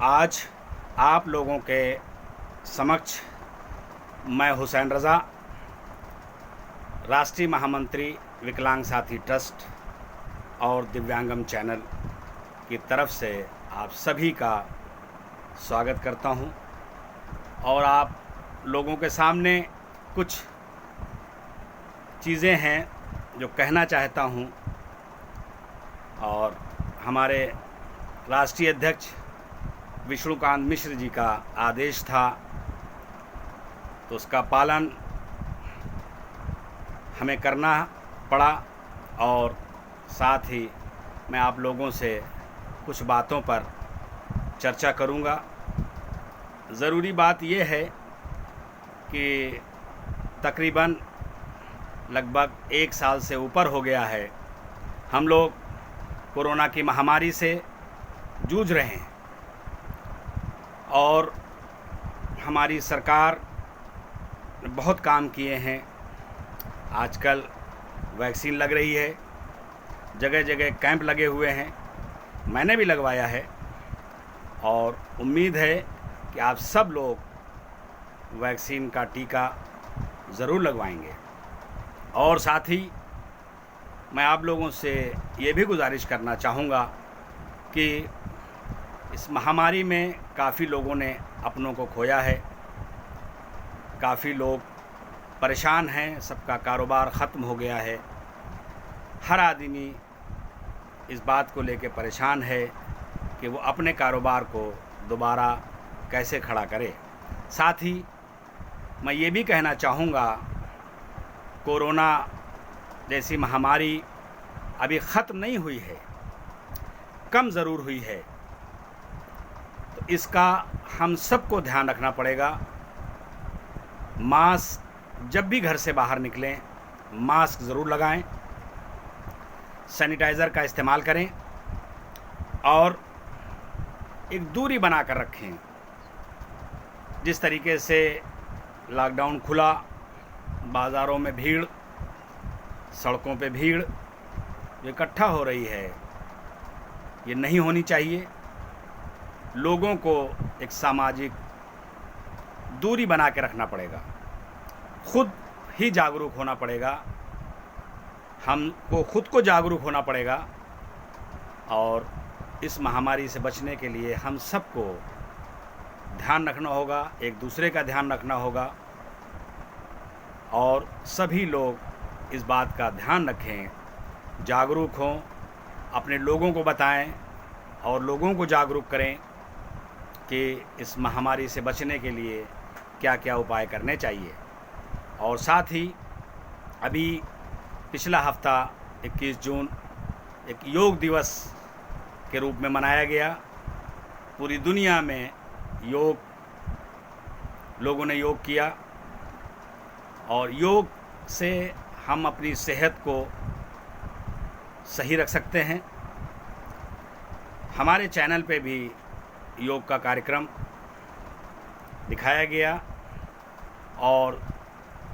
आज आप लोगों के समक्ष मैं हुसैन रज़ा, राष्ट्रीय महामंत्री विकलांग साथी ट्रस्ट और दिव्यांगम चैनल की तरफ से आप सभी का स्वागत करता हूं और आप लोगों के सामने कुछ चीज़ें हैं जो कहना चाहता हूं। और हमारे राष्ट्रीय अध्यक्ष विष्णुकांत मिश्र जी का आदेश था, तो उसका पालन हमें करना पड़ा और साथ ही मैं आप लोगों से कुछ बातों पर चर्चा करूंगा। ज़रूरी बात यह है कि तकरीबन लगभग 1 साल से ऊपर हो गया है हम लोग कोरोना की महामारी से जूझ रहे हैं और हमारी सरकार ने बहुत काम किए हैं। आजकल वैक्सीन लग रही है, जगह जगह कैंप लगे हुए हैं, मैंने भी लगवाया है और उम्मीद है कि आप सब लोग वैक्सीन का टीका ज़रूर लगवाएंगे। और साथ ही मैं आप लोगों से ये भी गुजारिश करना चाहूँगा कि इस महामारी में काफ़ी लोगों ने अपनों को खोया है, काफ़ी लोग परेशान हैं, सबका कारोबार ख़त्म हो गया है। हर आदमी इस बात को लेकर परेशान है कि वो अपने कारोबार को दोबारा कैसे खड़ा करे। साथ ही मैं ये भी कहना चाहूँगा, कोरोना जैसी महामारी अभी ख़त्म नहीं हुई है, कम ज़रूर हुई है, तो इसका हम सबको ध्यान रखना पड़ेगा। मास्क, जब भी घर से बाहर निकलें मास्क ज़रूर लगाएं, सैनिटाइज़र का इस्तेमाल करें और एक दूरी बनाकर रखें। जिस तरीके से लॉकडाउन खुला, बाज़ारों में भीड़, सड़कों पे भीड़ इकट्ठा हो रही है, ये नहीं होनी चाहिए। लोगों को एक सामाजिक दूरी बना के रखना पड़ेगा, खुद ही जागरूक होना पड़ेगा, हमको खुद को जागरूक होना पड़ेगा और इस महामारी से बचने के लिए हम सबको ध्यान रखना होगा, एक दूसरे का ध्यान रखना होगा और सभी लोग इस बात का ध्यान रखें, जागरूक हों, अपने लोगों को बताएं और लोगों को जागरूक करें कि इस महामारी से बचने के लिए क्या क्या उपाय करने चाहिए। और साथ ही अभी पिछला हफ्ता 21 जून एक योग दिवस के रूप में मनाया गया। पूरी दुनिया में लोगों ने योग किया और योग से हम अपनी सेहत को सही रख सकते हैं। हमारे चैनल पे भी योग का कार्यक्रम दिखाया गया और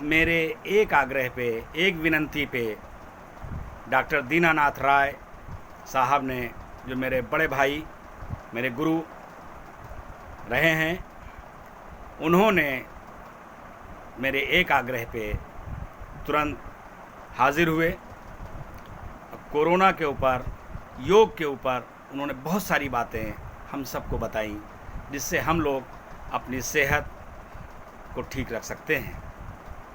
मेरे एक आग्रह पे, एक विनंती पे डॉक्टर दीनानाथ राय साहब ने, जो मेरे बड़े भाई, मेरे गुरु रहे हैं, उन्होंने मेरे एक आग्रह पे तुरंत हाजिर हुए। कोरोना के ऊपर, योग के ऊपर उन्होंने बहुत सारी बातें हम सबको बताई, जिससे हम लोग अपनी सेहत को ठीक रख सकते हैं।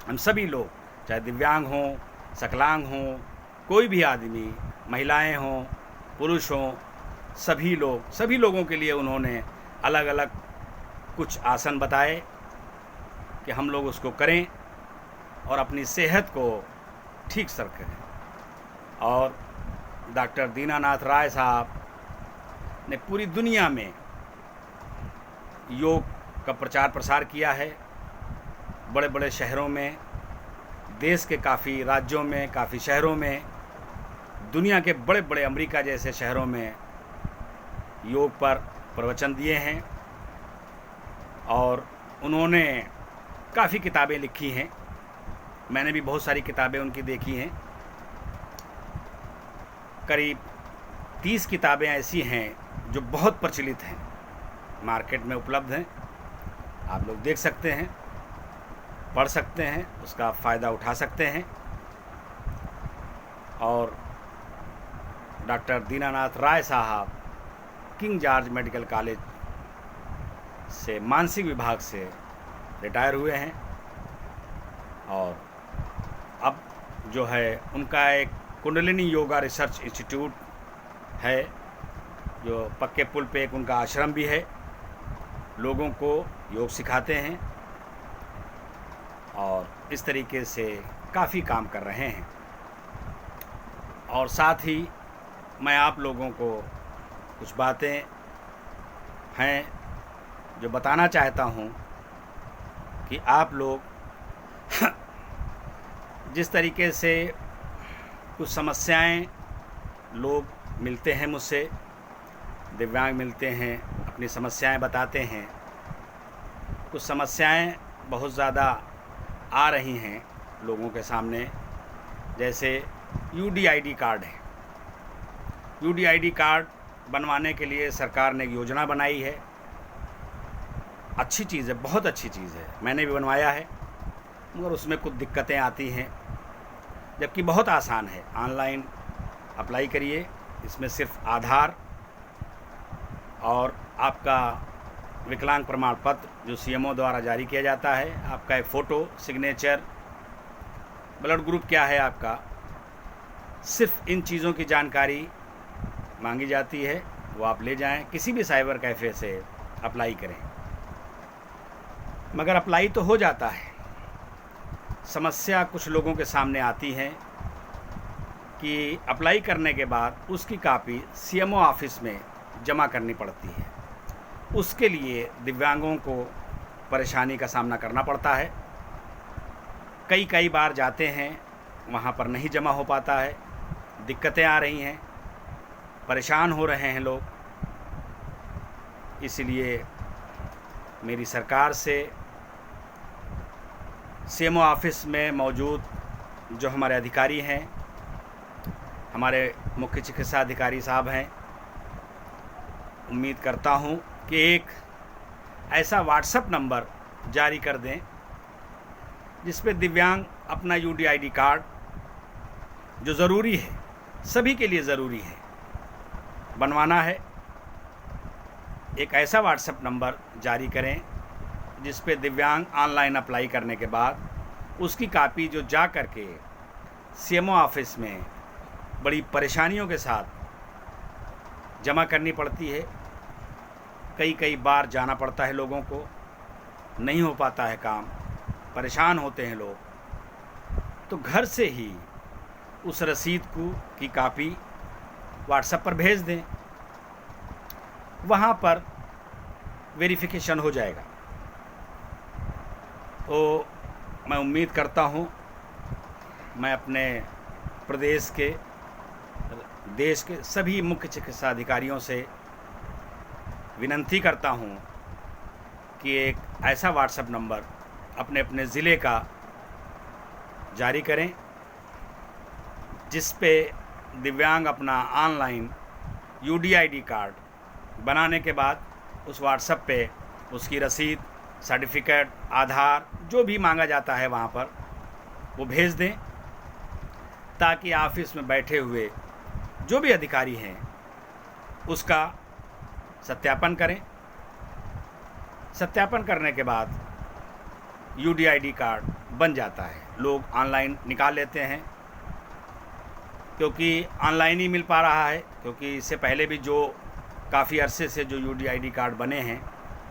हम सभी लोग, चाहे दिव्यांग हों, सकलांग हों, कोई भी आदमी, महिलाएं हों, पुरुष हों, सभी लोगों के लिए उन्होंने अलग अलग कुछ आसन बताए कि हम लोग उसको करें और अपनी सेहत को ठीक से रखें। और डॉक्टर दीनानाथ राय साहब ने पूरी दुनिया में योग का प्रचार प्रसार किया है। बड़े बड़े शहरों में, देश के काफ़ी राज्यों में, काफ़ी शहरों में, दुनिया के बड़े बड़े अमेरिका जैसे शहरों में योग पर प्रवचन दिए हैं और उन्होंने काफ़ी किताबें लिखी हैं। मैंने भी बहुत सारी किताबें उनकी देखी हैं। करीब 30 किताबें ऐसी हैं जो बहुत प्रचलित हैं मार्केट में उपलब्ध हैं, आप लोग देख सकते हैं, पढ़ सकते हैं, उसका फ़ायदा उठा सकते हैं। और डॉक्टर दीनानाथ राय साहब किंग जॉर्ज मेडिकल कॉलेज से मानसिक विभाग से रिटायर हुए हैं और अब जो है उनका एक कुंडलिनी योगा रिसर्च इंस्टीट्यूट है, जो पक्के पुल पे एक उनका आश्रम भी है, लोगों को योग सिखाते हैं और इस तरीके से काफ़ी काम कर रहे हैं। और साथ ही मैं आप लोगों को कुछ बातें हैं जो बताना चाहता हूं कि आप लोग जिस तरीके से कुछ समस्याएं लोग मिलते हैं मुझसे, दिव्यांग मिलते हैं, अपनी समस्याएं बताते हैं। कुछ समस्याएं बहुत ज़्यादा आ रही हैं लोगों के सामने, जैसे यूडीआईडी कार्ड है। यूडीआईडी कार्ड बनवाने के लिए सरकार ने एक योजना बनाई है, अच्छी चीज़ है, बहुत अच्छी चीज़ है, मैंने भी बनवाया है, मगर उसमें कुछ दिक्कतें आती हैं, जबकि बहुत आसान है। ऑनलाइन अप्लाई करिए, इसमें सिर्फ आधार और आपका विकलांग प्रमाण पत्र जो सीएमओ द्वारा जारी किया जाता है, आपका एक फ़ोटो, सिग्नेचर, ब्लड ग्रुप क्या है आपका, सिर्फ इन चीज़ों की जानकारी मांगी जाती है। वो आप ले जाएं, किसी भी साइबर कैफ़े से अप्लाई करें। मगर अप्लाई तो हो जाता है, समस्या कुछ लोगों के सामने आती है कि अप्लाई करने के बाद उसकी कॉपी सीएमओ ऑफिस में जमा करनी पड़ती है। उसके लिए दिव्यांगों को परेशानी का सामना करना पड़ता है। कई बार जाते हैं, वहाँ पर नहीं जमा हो पाता है, दिक्कतें आ रही हैं, परेशान हो रहे हैं लोग। इसलिए मेरी सरकार से सीएमओ ऑफिस में मौजूद जो हमारे अधिकारी हैं, हमारे मुख्य चिकित्सा अधिकारी साहब हैं, उम्मीद करता हूं कि एक ऐसा व्हाट्सएप नंबर जारी कर दें जिस पे दिव्यांग अपना यूडीआईडी कार्ड, जो ज़रूरी है, सभी के लिए ज़रूरी है, बनवाना है। एक ऐसा व्हाट्सएप नंबर जारी करें जिस पे दिव्यांग ऑनलाइन अप्लाई करने के बाद उसकी कॉपी जो जा कर के सीएमओ ऑफिस में बड़ी परेशानियों के साथ जमा करनी पड़ती है। कई बार जाना पड़ता है लोगों को, नहीं हो पाता है काम, परेशान होते हैं लोग, तो घर से ही उस रसीद की कॉपी व्हाट्सएप पर भेज दें, वहाँ पर वेरिफिकेशन हो जाएगा। तो मैं उम्मीद करता हूँ, मैं अपने प्रदेश के, देश के सभी मुख्य चिकित्सा अधिकारियों से विनती करता हूँ कि एक ऐसा व्हाट्सएप नंबर अपने अपने ज़िले का जारी करें जिस पे दिव्यांग अपना ऑनलाइन यूडीआईडी कार्ड बनाने के बाद उस व्हाट्सएप पे उसकी रसीद, सर्टिफिकेट, आधार, जो भी मांगा जाता है वहाँ पर वो भेज दें, ताकि ऑफिस में बैठे हुए जो भी अधिकारी हैं उसका सत्यापन करें। सत्यापन करने के बाद यूडीआईडी कार्ड बन जाता है, लोग ऑनलाइन निकाल लेते हैं, क्योंकि ऑनलाइन ही मिल पा रहा है, क्योंकि इससे पहले भी जो काफ़ी अरसे से जो यूडीआईडी कार्ड बने हैं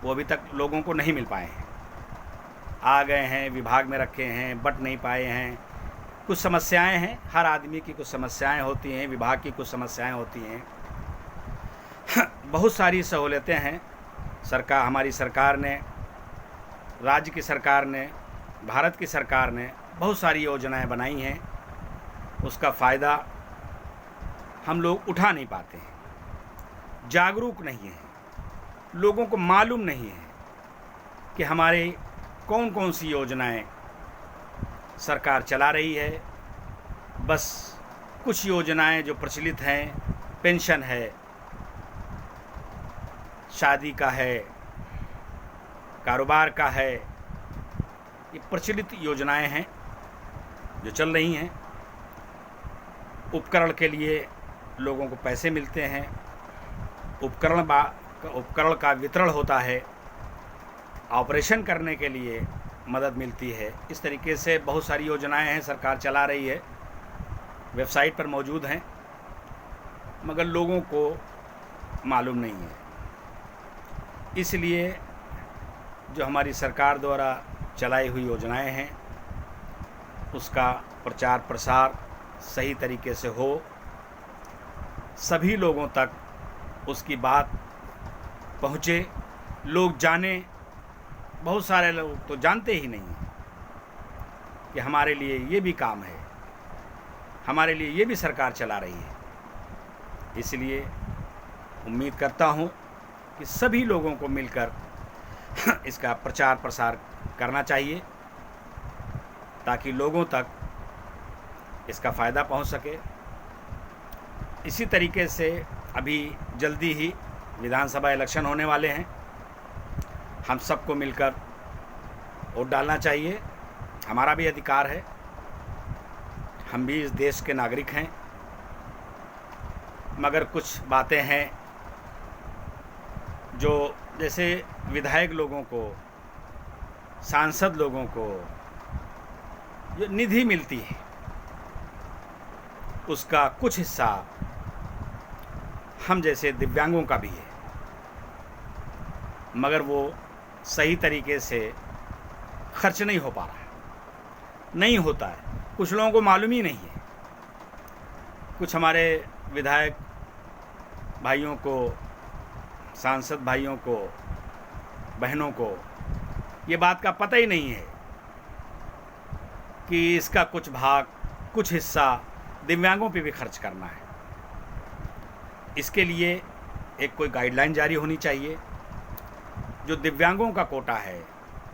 वो अभी तक लोगों को नहीं मिल पाए हैं, आ गए हैं, विभाग में रखे हैं, बट नहीं पाए हैं। कुछ समस्याएं हैं, हर आदमी की कुछ समस्याएं होती हैं, विभाग की कुछ समस्याएं होती हैं। बहुत सारी सहूलतें हैं, हमारी सरकार ने, राज्य की सरकार ने, भारत की सरकार ने बहुत सारी योजनाएं बनाई हैं, उसका फ़ायदा हम लोग उठा नहीं पाते हैं, जागरूक नहीं हैं, लोगों को मालूम नहीं है कि हमारे कौन कौन सी योजनाएं सरकार चला रही है। बस कुछ योजनाएं जो प्रचलित हैं, पेंशन है, शादी का है, कारोबार का है, ये प्रचलित योजनाएं हैं जो चल रही हैं। उपकरण के लिए लोगों को पैसे मिलते हैं, उपकरण का वितरण होता है, ऑपरेशन करने के लिए मदद मिलती है। इस तरीके से बहुत सारी योजनाएं हैं, सरकार चला रही है, वेबसाइट पर मौजूद हैं, मगर लोगों को मालूम नहीं है। इसलिए जो हमारी सरकार द्वारा चलाई हुई योजनाएं हैं उसका प्रचार प्रसार सही तरीके से हो, सभी लोगों तक उसकी बात पहुँचे, लोग जाने। बहुत सारे लोग तो जानते ही नहीं हैं कि हमारे लिए ये भी काम है, हमारे लिए ये भी सरकार चला रही है। इसलिए उम्मीद करता हूँ कि सभी लोगों को मिलकर इसका प्रचार प्रसार करना चाहिए ताकि लोगों तक इसका फ़ायदा पहुँच सके। इसी तरीके से अभी जल्दी ही विधानसभा इलेक्शन होने वाले हैं। हम सबको मिलकर वोट डालना चाहिए, हमारा भी अधिकार है, हम भी इस देश के नागरिक हैं। मगर कुछ बातें हैं जो जैसे विधायक लोगों को, सांसद लोगों को जो निधि मिलती है उसका कुछ हिस्सा हम जैसे दिव्यांगों का भी है, मगर वो सही तरीके से खर्च नहीं हो पा रहा है, नहीं होता है। कुछ लोगों को मालूम ही नहीं है। कुछ हमारे विधायक भाइयों को, सांसद भाइयों को, बहनों को ये बात का पता ही नहीं है कि इसका कुछ भाग, कुछ हिस्सा दिव्यांगों पे भी खर्च करना है। इसके लिए एक कोई गाइडलाइन जारी होनी चाहिए। जो दिव्यांगों का कोटा है,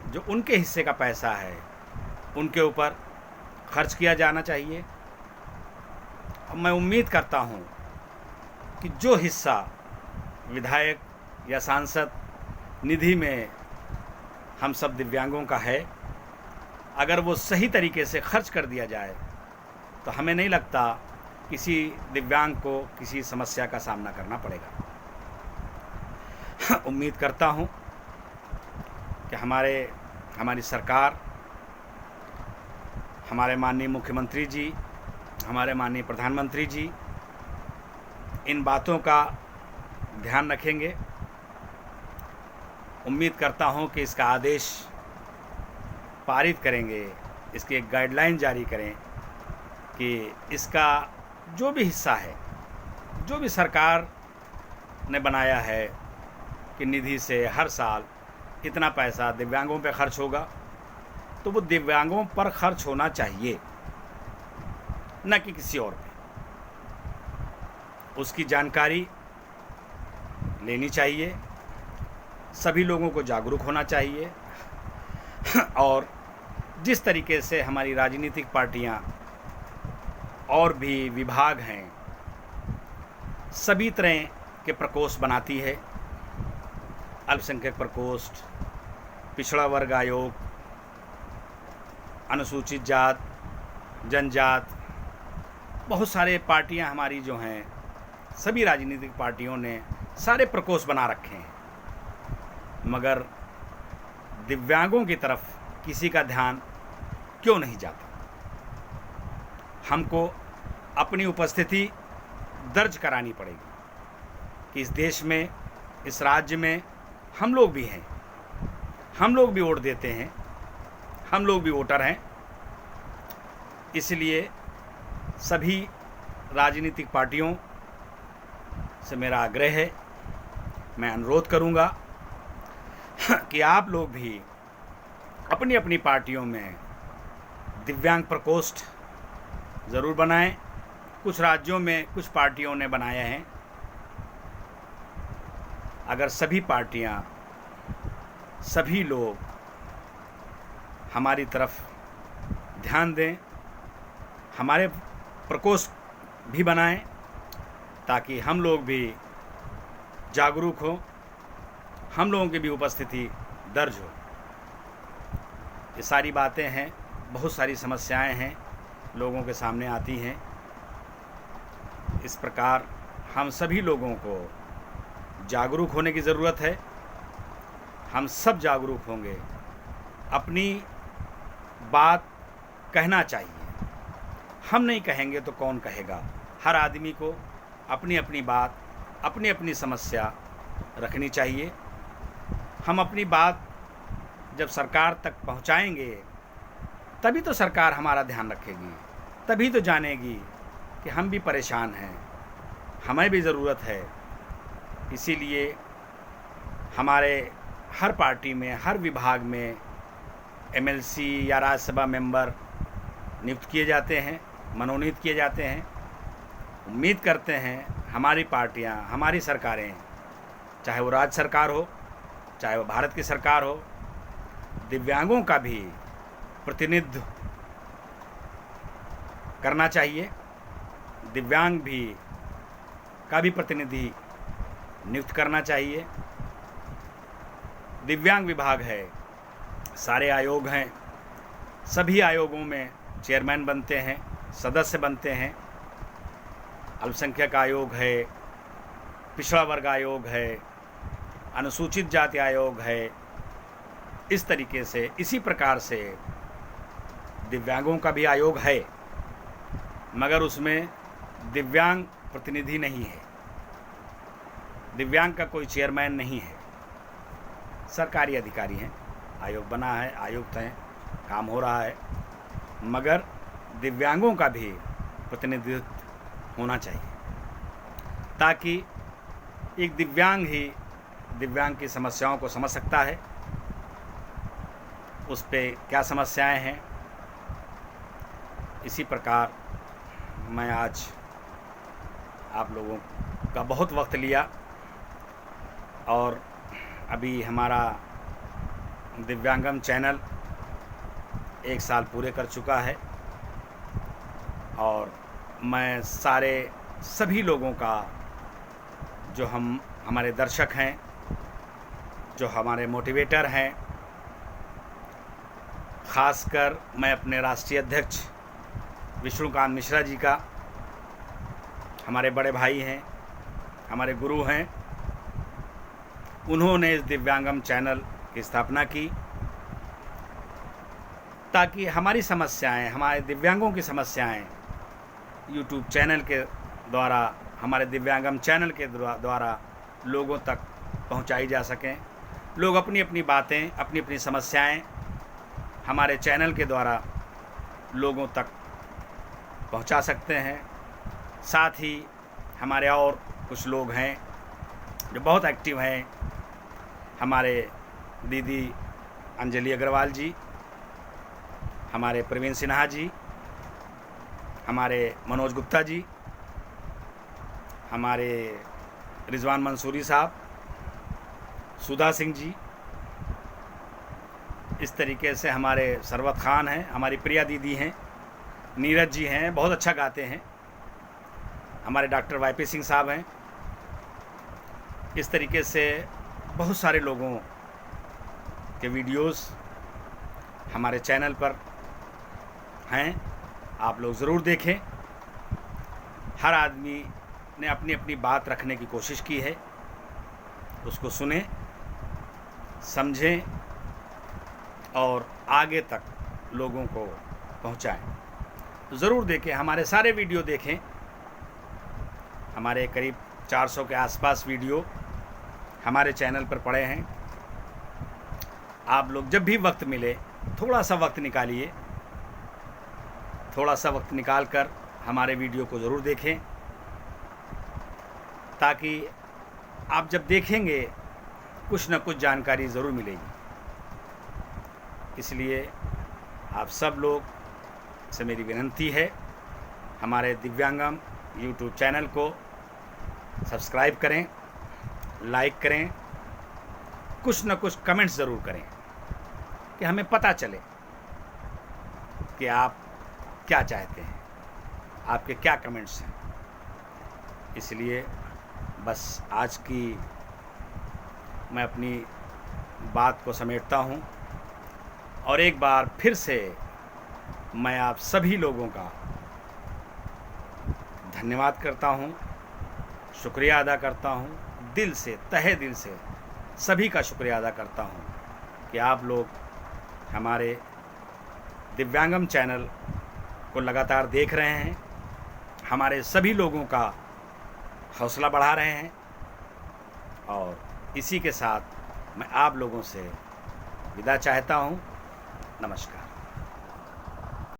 जो उनके हिस्से का पैसा है, उनके ऊपर खर्च किया जाना चाहिए। मैं उम्मीद करता हूँ कि जो हिस्सा विधायक या सांसद निधि में हम सब दिव्यांगों का है, अगर वो सही तरीके से खर्च कर दिया जाए तो हमें नहीं लगता किसी दिव्यांग को किसी समस्या का सामना करना पड़ेगा। उम्मीद करता हूँ कि हमारी सरकार, हमारे माननीय मुख्यमंत्री जी, हमारे माननीय प्रधानमंत्री जी इन बातों का ध्यान रखेंगे। उम्मीद करता हूँ कि इसका आदेश पारित करेंगे, इसकी एक गाइडलाइन जारी करें कि इसका जो भी हिस्सा है, जो भी सरकार ने बनाया है कि निधि से हर साल इतना पैसा दिव्यांगों पे खर्च होगा, तो वो दिव्यांगों पर खर्च होना चाहिए, न कि किसी और पे। उसकी जानकारी लेनी चाहिए, सभी लोगों को जागरूक होना चाहिए। और जिस तरीके से हमारी राजनीतिक पार्टियां और भी विभाग हैं, सभी तरह के प्रकोष्ठ बनाती है, अल्पसंख्यक प्रकोष्ठ, पिछड़ा वर्ग आयोग, अनुसूचित जात, जनजात, बहुत सारे पार्टियां हमारी जो हैं, सभी राजनीतिक पार्टियों ने सारे प्रकोष्ठ बना रखे हैं, मगर दिव्यांगों की तरफ किसी का ध्यान क्यों नहीं जाता। हमको अपनी उपस्थिति दर्ज करानी पड़ेगी कि इस देश में, इस राज्य में हम लोग भी हैं, हम लोग भी वोट देते हैं, हम लोग भी वोटर हैं। इसलिए सभी राजनीतिक पार्टियों से मेरा आग्रह है, मैं अनुरोध करूंगा कि आप लोग भी अपनी अपनी पार्टियों में दिव्यांग प्रकोष्ठ ज़रूर बनाएं। कुछ राज्यों में कुछ पार्टियों ने बनाए हैं। अगर सभी पार्टियां, सभी लोग हमारी तरफ ध्यान दें, हमारे प्रकोष्ठ भी बनाएं, ताकि हम लोग भी जागरूक हों, हम लोगों की भी उपस्थिति दर्ज हो। ये सारी बातें हैं, बहुत सारी समस्याएं हैं, लोगों के सामने आती हैं। इस प्रकार हम सभी लोगों को जागरूक होने की ज़रूरत है। हम सब जागरूक होंगे, अपनी बात कहना चाहिए। हम नहीं कहेंगे तो कौन कहेगा। हर आदमी को अपनी अपनी बात, अपनी अपनी समस्या रखनी चाहिए। हम अपनी बात जब सरकार तक पहुंचाएंगे तभी तो सरकार हमारा ध्यान रखेगी, तभी तो जानेगी कि हम भी परेशान हैं, हमें भी ज़रूरत है। इसीलिए हमारे हर पार्टी में, हर विभाग में एमएलसी या राज्यसभा मेंबर नियुक्त किए जाते हैं, मनोनीत किए जाते हैं। उम्मीद करते हैं हमारी पार्टियां, हमारी सरकारें, चाहे वो राज्य सरकार हो, चाहे वो भारत की सरकार हो, दिव्यांगों का भी प्रतिनिधित्व करना चाहिए। दिव्यांग भी का भी प्रतिनिधि नियुक्त करना चाहिए। दिव्यांग विभाग है, सारे आयोग हैं, सभी आयोगों में चेयरमैन बनते हैं, सदस्य बनते हैं। अल्पसंख्यक आयोग है, पिछड़ा वर्ग आयोग है, अनुसूचित जाति आयोग है। इस तरीके से, इसी प्रकार से दिव्यांगों का भी आयोग है, मगर उसमें दिव्यांग प्रतिनिधि नहीं है, दिव्यांग का कोई चेयरमैन नहीं है। सरकारी अधिकारी हैं, आयोग बना है, आयुक्त हैं, काम हो रहा है, मगर दिव्यांगों का भी प्रतिनिधित्व होना चाहिए, ताकि एक दिव्यांग ही दिव्यांग की समस्याओं को समझ सकता है, उस पे क्या समस्याएं हैं। इसी प्रकार मैं आज आप लोगों का बहुत वक्त लिया, और अभी हमारा दिव्यांगम चैनल 1 साल पूरे कर चुका है, और मैं सभी लोगों का, जो हमारे दर्शक हैं, जो हमारे मोटिवेटर हैं, ख़ासकर मैं अपने राष्ट्रीय अध्यक्ष विष्णुकांत मिश्रा जी का, हमारे बड़े भाई हैं, हमारे गुरु हैं, उन्होंने इस दिव्यांगम चैनल की स्थापना की ताकि हमारी समस्याएं, हमारे दिव्यांगों की समस्याएं यूट्यूब चैनल के द्वारा, हमारे दिव्यांगम चैनल के द्वारा लोगों तक पहुंचाई जा सकें। लोग अपनी अपनी बातें, अपनी अपनी समस्याएं हमारे चैनल के द्वारा लोगों तक पहुंचा सकते हैं। साथ ही हमारे और कुछ लोग हैं जो बहुत एक्टिव हैं, हमारे दीदी अंजलि अग्रवाल जी, हमारे प्रवीण सिन्हा जी, हमारे मनोज गुप्ता जी, हमारे रिजवान मंसूरी साहब, सुधा सिंह जी, इस तरीके से हमारे सरवत खान हैं, हमारी प्रिया दीदी हैं, नीरज जी हैं, बहुत अच्छा गाते हैं, हमारे डॉक्टर वाईपी सिंह साहब हैं। इस तरीके से बहुत सारे लोगों के वीडियोस हमारे चैनल पर हैं, आप लोग ज़रूर देखें। हर आदमी ने अपनी अपनी बात रखने की कोशिश की है, उसको सुने, समझें और आगे तक लोगों को पहुंचाएं। तो ज़रूर देखें, हमारे सारे वीडियो देखें। हमारे करीब 400 के आसपास वीडियो हमारे चैनल पर पड़े हैं। आप लोग जब भी वक्त मिले, थोड़ा सा वक्त निकालिए, थोड़ा सा वक्त निकाल कर हमारे वीडियो को ज़रूर देखें, ताकि आप जब देखेंगे कुछ न कुछ जानकारी ज़रूर मिलेगी। इसलिए आप सब लोग से मेरी विनती है, हमारे दिव्यांगम यूट्यूब चैनल को सब्सक्राइब करें, लाइक करें, कुछ न कुछ कमेंट्स ज़रूर करें कि हमें पता चले कि आप क्या चाहते हैं, आपके क्या कमेंट्स हैं। इसलिए बस आज की मैं अपनी बात को समेटता हूँ। और एक बार फिर से मैं आप सभी लोगों का धन्यवाद करता हूँ, शुक्रिया अदा करता हूँ, दिल से, तहे दिल से सभी का शुक्रिया अदा करता हूँ कि आप लोग हमारे दिव्यांगम चैनल को लगातार देख रहे हैं, हमारे सभी लोगों का हौसला बढ़ा रहे हैं। और इसी के साथ मैं आप लोगों से विदा चाहता हूँ। नमस्कार।